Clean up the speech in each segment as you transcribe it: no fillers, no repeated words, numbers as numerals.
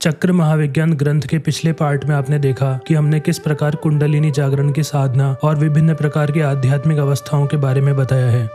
चक्र महाविज्ञान ग्रंथ के पिछले पार्ट में आपने देखा कि हमने किस प्रकार कुंडलिनी जागरण की साधना और विभिन्न प्रकार की आध्यात्मिक अवस्थाओं के बारे में बताया है।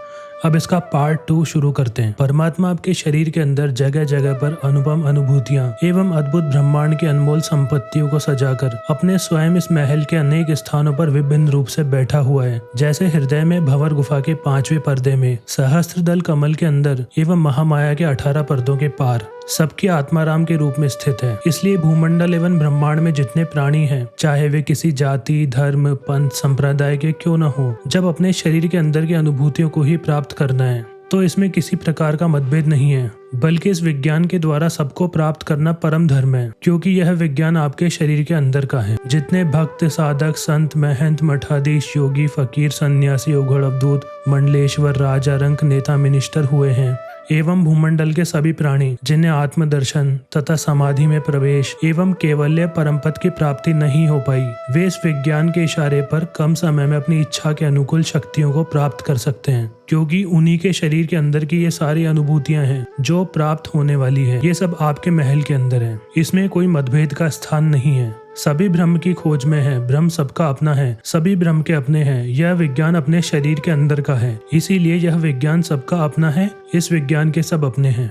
अब इसका पार्ट 2 शुरू करते हैं। परमात्मा आपके शरीर के अंदर जगह जगह पर अनुपम अनुभूतियां एवं अद्भुत ब्रह्मांड की अनमोल संपत्तियों को सजाकर अपने स्वयं इस महल के अनेक स्थानों पर विभिन्न रूप से बैठा हुआ है। जैसे हृदय में भंवर गुफा के 5वें पर्दे में, सहस्त्रदल कमल के अंदर एवं महामाया के 18 पर्दों के पार सबकी आत्माराम के रूप में स्थित है। इसलिए भूमंडल एवं ब्रह्मांड में जितने प्राणी हैं, चाहे वे किसी जाति, धर्म, पंथ, संप्रदाय के क्यों न हो, जब अपने शरीर के अंदर की अनुभूतियों को ही प्राप्त करना है तो इसमें किसी प्रकार का मतभेद नहीं है, बल्कि इस विज्ञान के द्वारा सबको प्राप्त करना परम धर्म है, क्योंकि यह विज्ञान आपके शरीर के अंदर का है। जितने भक्त, साधक, संत, महंत, मठाधीश, योगी, फकीर, सन्यासी, औघड़, अवधूत, मंडलेश्वर, राजा, रंक, नेता, मिनिस्टर हुए हैं एवं भूमंडल के सभी प्राणी जिन्हें आत्मदर्शन तथा समाधि में प्रवेश एवं केवल्य परमपद की प्राप्ति नहीं हो पाई, वे इस विज्ञान के इशारे पर कम समय में अपनी इच्छा के अनुकूल शक्तियों को प्राप्त कर सकते हैं, क्योंकि उन्हीं के शरीर के अंदर की ये सारी अनुभूतियां हैं जो प्राप्त होने वाली है। ये सब आपके महल के अंदर है। इसमें कोई मतभेद का स्थान नहीं है। सभी ब्रह्म की खोज में है। ब्रह्म सबका अपना है, सभी ब्रह्म के अपने हैं। यह विज्ञान अपने शरीर के अंदर का है, इसीलिए यह विज्ञान सबका अपना है। इस विज्ञान के सब अपने हैं।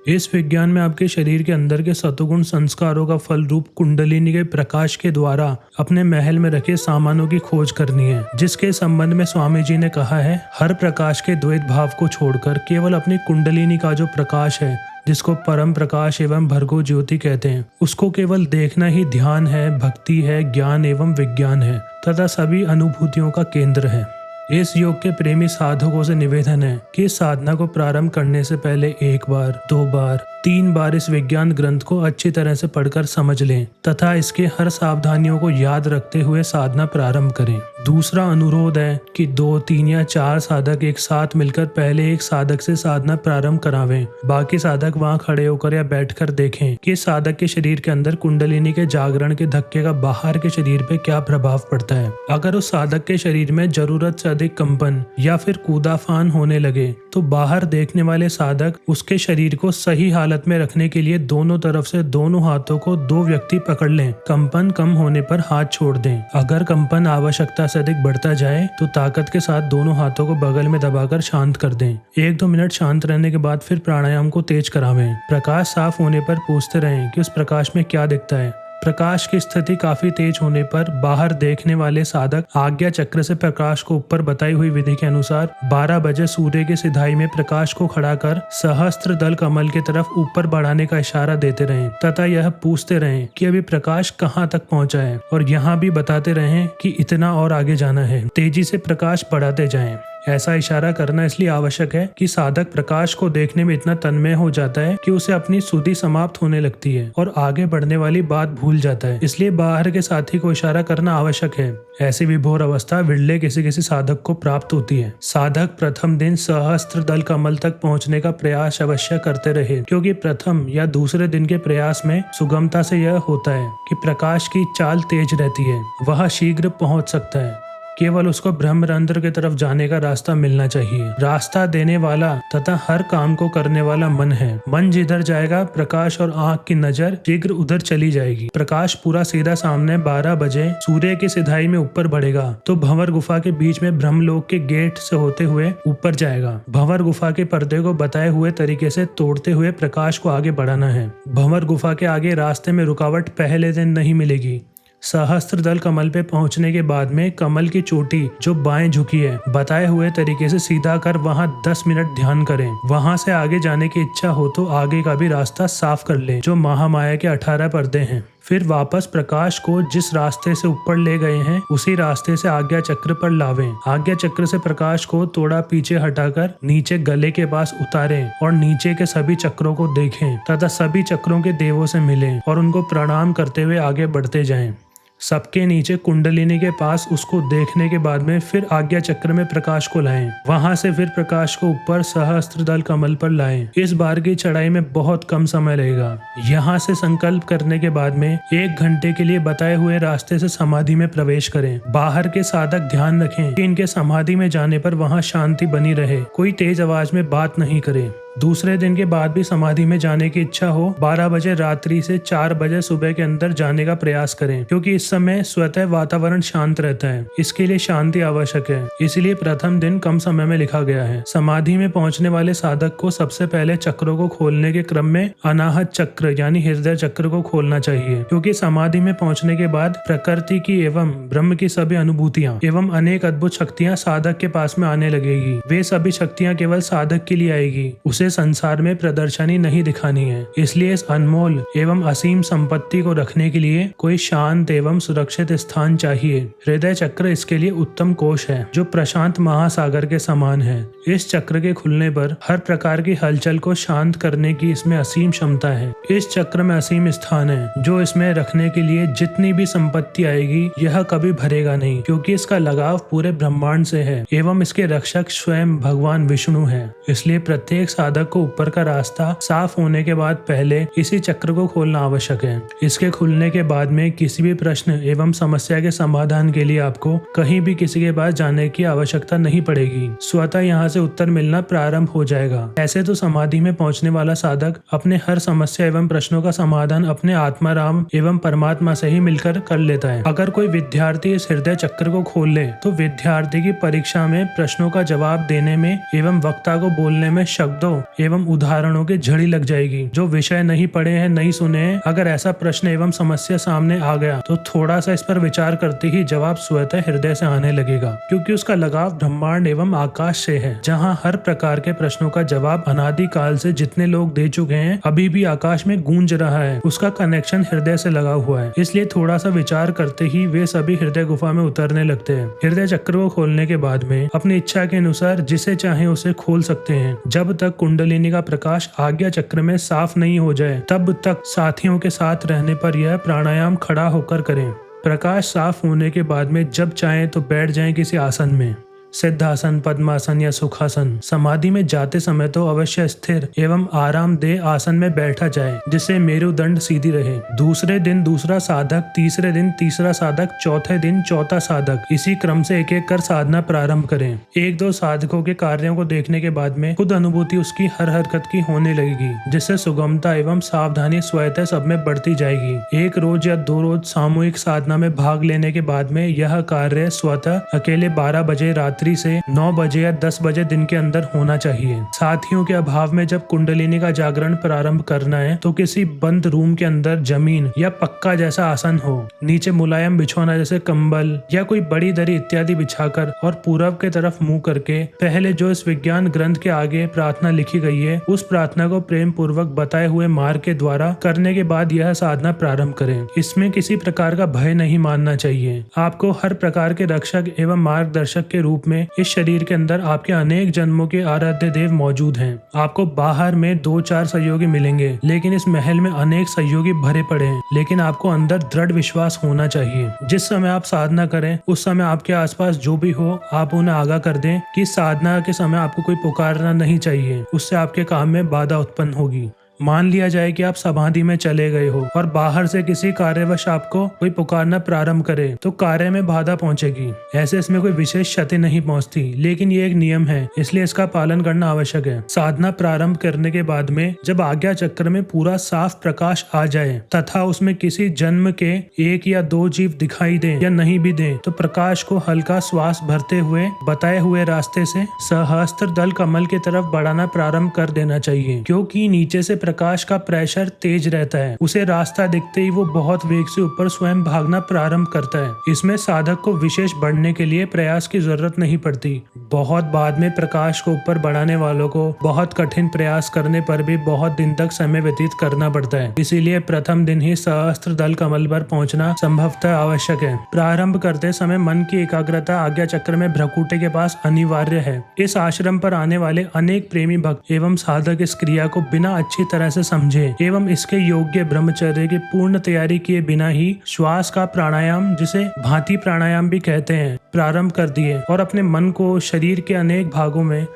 इस विज्ञान में आपके शरीर के अंदर के सतोगुण संस्कारों का फल रूप कुंडलिनी के प्रकाश के द्वारा अपने महल में रखे सामानों की खोज करनी है, जिसके संबंध में स्वामी जी ने कहा है, हर प्रकाश के द्वैत भाव को छोड़कर केवल अपनी कुंडलिनी का जो प्रकाश है, जिसको परम प्रकाश एवं भर्गो ज्योति कहते हैं, उसको केवल देखना ही ध्यान है, भक्ति है, ज्ञान एवं विज्ञान है तथा सभी अनुभूतियों का केंद्र है। इस योग के प्रेमी साधकों से निवेदन है कि इस साधना को प्रारंभ करने से पहले 1 बार, 2 बार, 3 बार इस विज्ञान ग्रंथ को अच्छी तरह से पढ़कर समझ लें तथा इसके हर सावधानियों को याद रखते हुए साधना प्रारंभ करें। दूसरा अनुरोध है कि 2, 3 या 4 साधक एक साथ मिलकर पहले एक साधक से साधना प्रारंभ करावें। बाकी साधक वहां खड़े होकर या बैठकर देखें कि साधक के शरीर के अंदर कुंडलिनी के जागरण के धक्के का बाहर के शरीर पे क्या प्रभाव पड़ता है। अगर उस साधक के शरीर में जरूरत से अधिक कंपन या फिर कूदाफान होने लगे तो बाहर देखने वाले साधक उसके शरीर को सही हालत में रखने के लिए दोनों तरफ से दोनों हाथों को 2 व्यक्ति पकड़ लें। कंपन कम होने पर हाथ छोड़ दें। अगर कंपन आवश्यकता से अधिक बढ़ता जाए तो ताकत के साथ दोनों हाथों को बगल में दबाकर शांत कर दें। 1-2 मिनट शांत रहने के बाद फिर प्राणायाम को तेज करावें। प्रकाश साफ होने पर पूछते रहें कि उस प्रकाश में क्या दिखता है। प्रकाश की स्थिति काफी तेज होने पर बाहर देखने वाले साधक आज्ञा चक्र से प्रकाश को ऊपर बताई हुई विधि के अनुसार 12 बजे सूर्य की सिधाई में प्रकाश को खड़ा कर सहस्त्र दल कमल की तरफ ऊपर बढ़ाने का इशारा देते रहें तथा यह पूछते रहें कि अभी प्रकाश कहाँ तक पहुँचा है, और यहाँ भी बताते रहें कि इतना और आगे जाना है। तेजी से प्रकाश बढ़ाते जाएं। ऐसा इशारा करना इसलिए आवश्यक है कि साधक प्रकाश को देखने में इतना तन्मय हो जाता है कि उसे अपनी सुधि समाप्त होने लगती है और आगे बढ़ने वाली बात भूल जाता है। इसलिए बाहर के साथी को इशारा करना आवश्यक है। ऐसी विभोर अवस्था विरले किसी साधक को प्राप्त होती है। साधक प्रथम दिन सहस्त्र दल कमल तक पहुंचने का प्रयास अवश्य करते रहे, क्योंकि प्रथम या दूसरे दिन के प्रयास में सुगमता से यह होता है कि प्रकाश की चाल तेज रहती है, वह शीघ्र पहुंच सकता है। केवल उसको ब्रह्मरंध्र की तरफ जाने का रास्ता मिलना चाहिए। रास्ता देने वाला तथा हर काम को करने वाला मन है। मन जिधर जाएगा प्रकाश और आंख की नजर शीघ्र उधर चली जाएगी। प्रकाश पूरा सीधा सामने 12 बजे सूर्य की सिधाई में ऊपर बढ़ेगा तो भंवर गुफा के बीच में ब्रह्मलोक के गेट से होते हुए ऊपर जाएगा। भंवर गुफा के पर्दे को बताए हुए तरीके से तोड़ते हुए प्रकाश को आगे बढ़ाना है। भंवर गुफा के आगे रास्ते में रुकावट पहले दिन नहीं मिलेगी। सहस्त्र दल कमल पे पहुंचने के बाद में कमल की चोटी जो बाएं झुकी है, बताए हुए तरीके से सीधा कर वहां 10 मिनट ध्यान करें। वहां से आगे जाने की इच्छा हो तो आगे का भी रास्ता साफ कर लें, जो महामाया के 18 पर्दे हैं। फिर वापस प्रकाश को जिस रास्ते से ऊपर ले गए हैं उसी रास्ते से आज्ञा चक्र पर लावें। आज्ञा चक्र से प्रकाश को थोड़ा पीछे हटाकर नीचे गले के पास उतारें और नीचे के सभी चक्रों को देखें तथा सभी चक्रों के देवों से मिलें और उनको प्रणाम करते हुए आगे बढ़ते जाएं। सबके नीचे कुंडलिनी के पास उसको देखने के बाद में फिर आज्ञा चक्र में प्रकाश को लाएं। वहां से फिर प्रकाश को ऊपर सहस्त्र दल कमल पर लाएं। इस बार की चढ़ाई में बहुत कम समय लगेगा। यहाँ से संकल्प करने के बाद में 1 घंटे के लिए बताए हुए रास्ते से समाधि में प्रवेश करें। बाहर के साधक ध्यान रखें कि इनके समाधि में जाने पर वहाँ शांति बनी रहे, कोई तेज आवाज में बात नहीं करे। दूसरे दिन के बाद भी समाधि में जाने की इच्छा हो 12 बजे रात्रि से 4 बजे सुबह के अंदर जाने का प्रयास करें, क्योंकि इस समय स्वतः वातावरण शांत रहता है। इसके लिए शांति आवश्यक है, इसलिए प्रथम दिन कम समय में लिखा गया है। समाधि में पहुंचने वाले साधक को सबसे पहले चक्रों को खोलने के क्रम में अनाहत चक्र यानी हृदय चक्र को खोलना चाहिए, क्योंकि समाधि में पहुंचने के बाद प्रकृति की एवं ब्रह्म की सभी अनुभूतियां एवं अनेक अद्भुत शक्तियां साधक के पास में आने लगेगी। वे सभी शक्तियां केवल साधक के लिए आएगी, उसे संसार में प्रदर्शनी नहीं दिखानी है। इसलिए इस अनमोल एवं असीम संपत्ति को रखने के लिए कोई शांत एवं सुरक्षित स्थान चाहिए। हृदय चक्र इसके लिए उत्तम कोश है, जो प्रशांत महासागर के समान है। इस चक्र के खुलने पर हर प्रकार की हलचल को शांत करने की इसमें असीम क्षमता है। इस चक्र में असीम स्थान है, जो इसमें रखने के लिए जितनी भी संपत्ति आएगी यह कभी भरेगा नहीं, क्योंकि इसका लगाव पूरे ब्रह्मांड से है एवं इसके रक्षक स्वयं भगवान विष्णु है। इसलिए प्रत्येक साधक को ऊपर का रास्ता साफ होने के बाद पहले इसी चक्र को खोलना आवश्यक है। इसके खुलने के बाद में किसी भी प्रश्न एवं समस्या के समाधान के लिए आपको कहीं भी किसी के पास जाने की आवश्यकता नहीं पड़ेगी, स्वतः यहाँ से उत्तर मिलना प्रारंभ हो जाएगा। ऐसे तो समाधि में पहुंचने वाला साधक अपने हर समस्या एवं प्रश्नों का समाधान अपने आत्मा राम एवं परमात्मा से ही मिलकर कर लेता है। अगर कोई विद्यार्थी इस हृदय चक्र को खोल ले तो विद्यार्थी की परीक्षा में प्रश्नों का जवाब देने में एवं वक्ता को बोलने में शब्दों एवं उदाहरणों की झड़ी लग जाएगी। जो विषय नहीं पढ़े हैं, नहीं सुने हैं, अगर ऐसा प्रश्न एवं समस्या सामने आ गया तो थोड़ा सा इस पर विचार करते ही जवाब स्वतः हृदय से आने लगेगा, क्योंकि उसका लगाव ब्रह्मांड एवं आकाश से है, जहाँ हर प्रकार के प्रश्नों का जवाब अनादि काल से जितने लोग दे चुके हैं अभी भी आकाश में गूंज रहा है। उसका कनेक्शन हृदय से लगा हुआ है, इसलिए थोड़ा सा विचार करते ही वे सभी हृदय गुफा में उतरने लगते हैं। हृदय चक्र को खोलने के बाद में अपनी इच्छा के अनुसार जिसे चाहे उसे खोल सकते हैं। जब तक कुंडलिनी का प्रकाश आज्ञा चक्र में साफ नहीं हो जाए तब तक साथियों के साथ रहने पर यह प्राणायाम खड़ा होकर करें। प्रकाश साफ होने के बाद में जब चाहें तो बैठ जाएं किसी आसन में, सिद्धासन, पद्मासन या सुखासन। समाधि में जाते समय तो अवश्य स्थिर एवं आरामदेह आसन में बैठा जाए, जिससे मेरुदंड सीधी रहे। दूसरे दिन दूसरा साधक, तीसरे दिन तीसरा साधक, चौथे दिन चौथा साधक, इसी क्रम से एक एक कर साधना प्रारंभ करें। एक दो साधकों के कार्यों को देखने के बाद में खुद अनुभूति उसकी हर हरकत की होने लगेगी, जिससे सुगमता एवं सावधानी स्वतः सब में बढ़ती जाएगी। एक रोज या 2 रोज सामूहिक साधना में भाग लेने के बाद में यह कार्य स्वतः अकेले 12 बजे रात्रि से 9 बजे या 10 बजे दिन के अंदर होना चाहिए। साथियों के अभाव में जब कुंडलिनी का जागरण प्रारंभ करना है तो किसी बंद रूम के अंदर जमीन या पक्का जैसा आसन हो, नीचे मुलायम बिछौना जैसे कंबल या कोई बड़ी दरी इत्यादि बिछाकर और पूरब के तरफ मुंह करके पहले जो इस विज्ञान ग्रंथ के आगे प्रार्थना लिखी गई है उस प्रार्थना को प्रेम पूर्वक बताए हुए मार्ग के द्वारा करने के बाद यह साधना प्रारंभ करें। इसमें किसी प्रकार का भय नहीं मानना चाहिए। आपको हर प्रकार के रक्षक एवं मार्गदर्शक के रूप में इस शरीर के अंदर आपके अनेक जन्मों के आराध्य देव मौजूद हैं। आपको बाहर में 2-4 सहयोगी मिलेंगे, लेकिन इस महल में अनेक सहयोगी भरे पड़े हैं। लेकिन आपको अंदर दृढ़ विश्वास होना चाहिए। जिस समय आप साधना करें उस समय आपके आसपास जो भी हो आप उन्हें आगाह कर दें कि साधना के समय आपको कोई पुकारना नहीं चाहिए, उससे आपके काम में बाधा उत्पन्न होगी। मान लिया जाए कि आप समाधि में चले गए हो और बाहर से किसी कार्यवश आपको कोई पुकारना प्रारंभ करे तो कार्य में बाधा पहुंचेगी। ऐसे इसमें कोई विशेष क्षति नहीं पहुंचती, लेकिन ये एक नियम है, इसलिए इसका पालन करना आवश्यक है। साधना प्रारंभ करने के बाद में जब आज्ञा चक्र में पूरा साफ प्रकाश आ जाए तथा उसमें किसी जन्म के 1 या 2 जीव दिखाई दे या नहीं भी दे तो प्रकाश को हल्का श्वास भरते हुए बताए हुए रास्ते से सहस्त्र दल कमल की तरफ बढ़ाना प्रारंभ कर देना चाहिए, क्योंकि नीचे से प्रकाश का प्रेशर तेज रहता है। उसे रास्ता दिखते ही वो बहुत वेग से ऊपर स्वयं भागना प्रारंभ करता है। इसमें साधक को विशेष बढ़ने के लिए प्रयास की जरूरत नहीं पड़ती। बहुत बाद में प्रकाश को ऊपर बढ़ाने वालों को बहुत कठिन प्रयास करने पर भी बहुत दिन तक समय व्यतीत करना पड़ता है। इसीलिए प्रथम दिन ही सहस्त्र दल कमल पर पहुंचना संभवतः आवश्यक है। प्रारंभ करते समय मन की एकाग्रता आज्ञा चक्र में भ्रकुटी के पास अनिवार्य है। इस आश्रम पर आने वाले अनेक प्रेमी भक्त एवं साधक इस क्रिया को बिना अच्छी तरह से समझे एवं इसके योग्य ब्रह्मचर्य की पूर्ण तैयारी किए बिना ही श्वास का प्राणायाम, जिसे भांति प्राणायाम भी कहते हैं, प्रारंभ कर दिए और अपने मन को शरीर के अनेक भागों में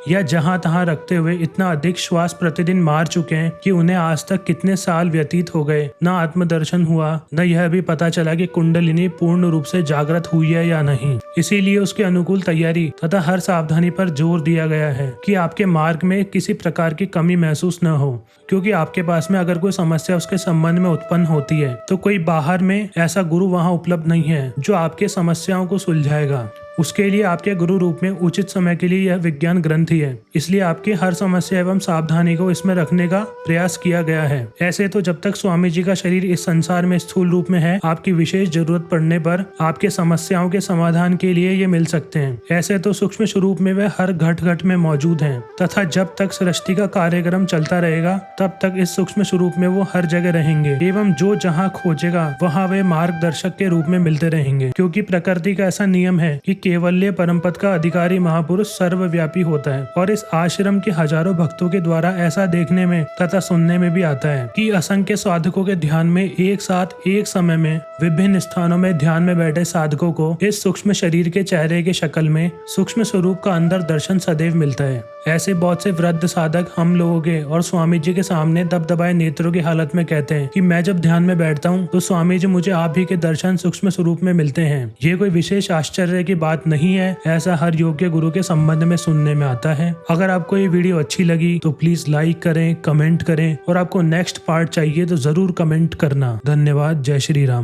या जहां तहां रखते हुए इतना अधिक श्वास प्रतिदिन मार चुके हैं कि उन्हें आज तक कितने साल व्यतीत हो गए, न आत्मदर्शन हुआ, न यह भी पता चला कि कुंडलिनी पूर्ण रूप से जागृत हुई है या नहीं। इसीलिए उसके अनुकूल तैयारी तथा हर सावधानी पर जोर दिया गया है कि आपके मार्ग में किसी प्रकार की कमी महसूस न हो, क्योंकि आपके पास में अगर कोई समस्या उसके संबंध में उत्पन्न होती है तो कोई बाहर में ऐसा गुरु वहां उपलब्ध नहीं है जो आपके समस्याओं को सुलझाएगा। उसके लिए आपके गुरु रूप में उचित समय के लिए यह विज्ञान ग्रंथ ही है। इसलिए आपकी हर समस्या एवं सावधानी को इसमें रखने का प्रयास किया गया है। ऐसे तो जब तक स्वामी जी का शरीर इस संसार में स्थूल रूप में है, आपकी विशेष जरूरत पड़ने पर आपके समस्याओं के समाधान के लिए ये मिल सकते हैं। ऐसे तो सूक्ष्म स्वरूप में वे हर घट घट में मौजूद हैं तथा जब तक सृष्टि का कार्यक्रम चलता रहेगा तब तक इस सूक्ष्म स्वरूप में वो हर जगह रहेंगे एवं जो जहाँ खोजेगा वहाँ वे मार्गदर्शक के रूप में मिलते रहेंगे, क्योंकि प्रकृति का ऐसा नियम है कि केवल्य परम पद का अधिकारी महापुरुष सर्वव्यापी होता है। और इस आश्रम के हजारों भक्तों के द्वारा ऐसा देखने में तथा सुनने में भी आता है कि असंख्य साधकों के ध्यान में एक साथ एक समय में विभिन्न स्थानों में ध्यान में बैठे साधकों को इस सूक्ष्म शरीर के चेहरे के शक्ल में सूक्ष्म स्वरूप का अंदर दर्शन सदैव मिलता है। ऐसे बहुत से वृद्ध साधक हम लोगों के और स्वामी जी के सामने दबदबाए नेत्रों की हालत में कहते हैं कि मैं जब ध्यान में बैठता हूँ तो स्वामी जी मुझे आप ही के दर्शन सूक्ष्म स्वरूप में मिलते हैं। ये कोई विशेष आश्चर्य की बात नहीं है, ऐसा हर योग्य गुरु के संबंध में सुनने में आता है। अगर आपको ये वीडियो अच्छी लगी तो प्लीज लाइक करें, कमेंट करें और आपको नेक्स्ट पार्ट चाहिए तो जरूर कमेंट करना। धन्यवाद। जय श्री राम।